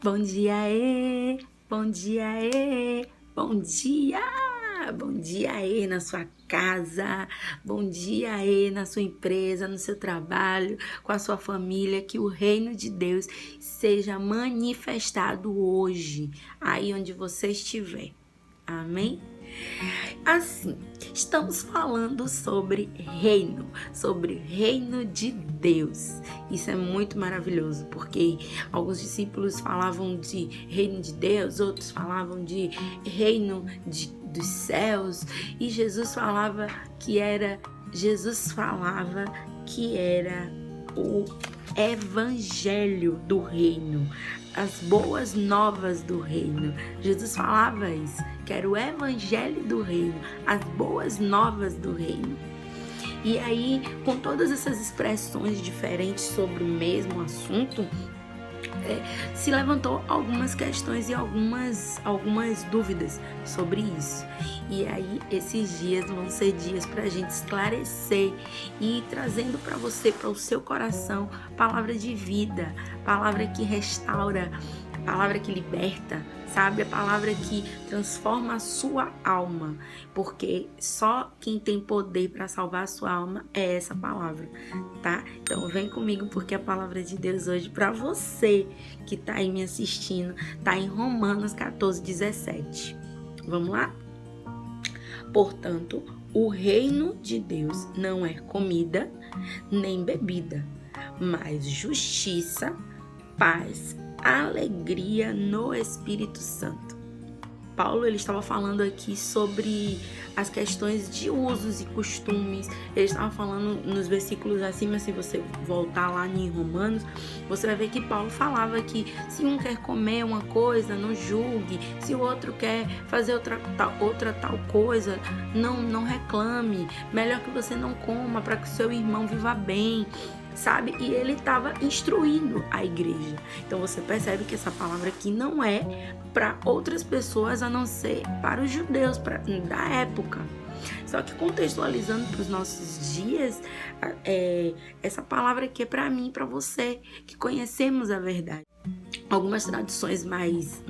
Bom dia, bom dia, bom dia, bom dia na sua casa, bom dia na sua empresa, no seu trabalho, com a sua família, que o reino de Deus seja manifestado hoje, aí onde você estiver. Amém? Assim, estamos falando sobre reino de Deus. Isso é muito maravilhoso, porque alguns discípulos falavam de reino de Deus, outros falavam de reino dos céus, e Jesus falava que era o evangelho do reino, as boas novas do reino. Jesus falava isso, que era o evangelho do reino, as boas novas do reino. E aí, com todas essas expressões diferentes sobre o mesmo assunto, se levantou algumas questões e algumas dúvidas sobre isso. E aí, esses dias vão ser dias para a gente esclarecer e ir trazendo para você, para o seu coração, palavra de vida, palavra que restaura, palavra que liberta, sabe? A palavra que transforma a sua alma, porque só quem tem poder para salvar a sua alma é essa palavra, tá? Então vem comigo, porque a palavra de Deus hoje para você que tá aí me assistindo, tá em Romanos 14:17. Vamos lá? Portanto, o reino de Deus não é comida nem bebida, mas justiça, paz, alegria no Espírito Santo. Paulo, ele estava falando aqui sobre as questões de usos e costumes. Ele estava falando nos versículos acima, se você voltar lá em Romanos, você vai ver que Paulo falava que se um quer comer uma coisa, não julgue. Se o outro quer fazer outra tal coisa, não reclame. Melhor que você não coma, para que o seu irmão viva bem, sabe? E ele estava instruindo a igreja. Então você percebe que essa palavra aqui não é para outras pessoas a não ser para os judeus da época. Só que contextualizando para os nossos dias, essa palavra aqui é para mim e para você, que conhecemos a verdade. Algumas traduções mais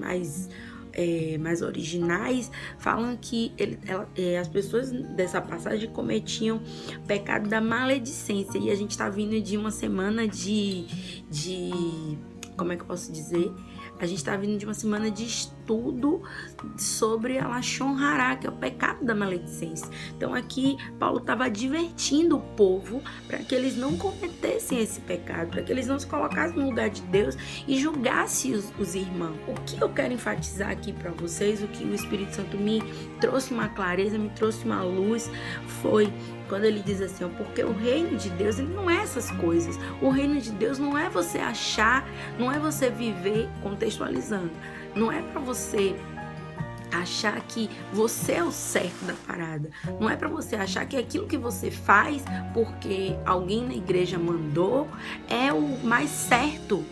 originais falam que as pessoas dessa passagem cometiam pecado da maledicência, e a gente está vindo de uma semana de como é que eu posso dizer? A gente está vindo de uma semana de estudo sobre a Lashon Hará, que é o pecado da maledicência. Então aqui Paulo estava advertindo o povo para que eles não cometessem esse pecado, para que eles não se colocassem no lugar de Deus e julgassem os irmãos. O que eu quero enfatizar aqui para vocês, o que o Espírito Santo me trouxe uma clareza, me trouxe uma luz, foi quando ele diz assim, porque o reino de Deus, ele não é essas coisas. O reino de Deus não é você achar, não é você viver, contextualizando, não é para você achar que você é o certo da parada. Não é para você achar que aquilo que você faz porque alguém na igreja mandou é o mais certo.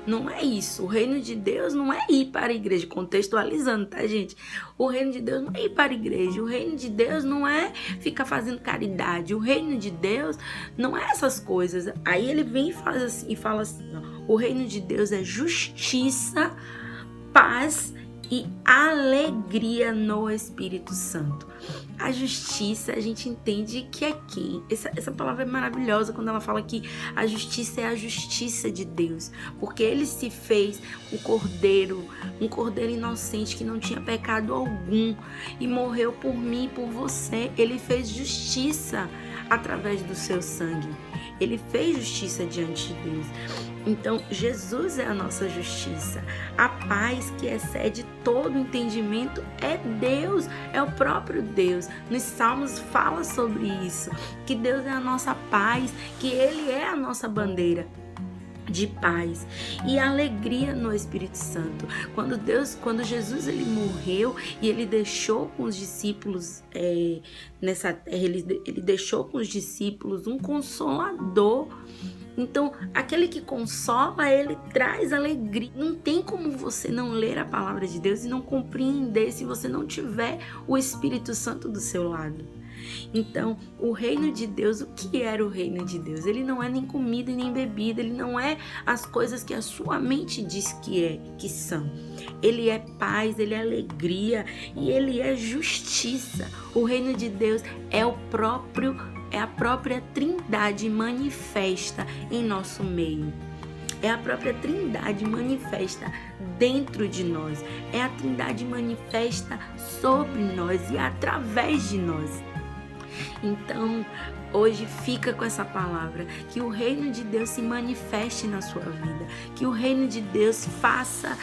Não é isso. O reino de Deus não é ir para a igreja, contextualizando, tá, gente? O reino de Deus não é ir para a igreja. O reino de Deus não é ficar fazendo caridade. O reino de Deus não é essas coisas. Aí ele vem e fala assim, ó, o reino de Deus é justiça, paz e alegria no Espírito Santo. A justiça, a gente entende que é quem? Essa palavra é maravilhosa quando ela fala que a justiça é a justiça de Deus, porque ele se fez um cordeiro inocente que não tinha pecado algum e morreu por mim e por você. Ele fez justiça através do seu sangue. Ele fez justiça diante de Deus. Então, Jesus é a nossa justiça. A paz que excede todo entendimento é Deus, é o próprio Deus. Nos Salmos fala sobre isso, que Deus é a nossa paz, que Ele é a nossa bandeira de paz e alegria no Espírito Santo. Quando Jesus ele morreu e ele deixou com os discípulos nessa terra, ele deixou com os discípulos um consolador. Então, aquele que consola, ele traz alegria. Não tem como você não ler a palavra de Deus e não compreender se você não tiver o Espírito Santo do seu lado. Então, o reino de Deus, o que era o reino de Deus? Ele não é nem comida e nem bebida, ele não é as coisas que a sua mente diz que são. Ele é paz, ele é alegria e ele é justiça. O reino de Deus é a própria Trindade manifesta em nosso meio. É a própria Trindade manifesta dentro de nós. É a Trindade manifesta sobre nós e através de nós. Então, hoje fica com essa palavra, que o reino de Deus se manifeste na sua vida, que o reino de Deus faça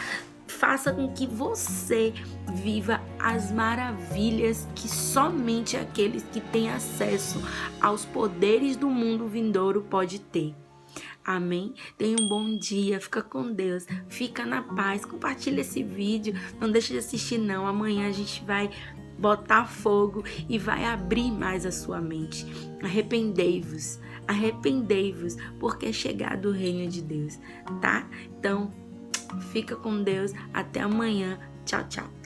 com que você viva as maravilhas que somente aqueles que têm acesso aos poderes do mundo vindouro pode ter. Amém? Tenha um bom dia, fica com Deus, fica na paz, compartilha esse vídeo, não deixa de assistir não, amanhã a gente vai botar fogo e vai abrir mais a sua mente. Arrependei-vos, porque é chegado o reino de Deus, tá? Então, fica com Deus, até amanhã, tchau, tchau.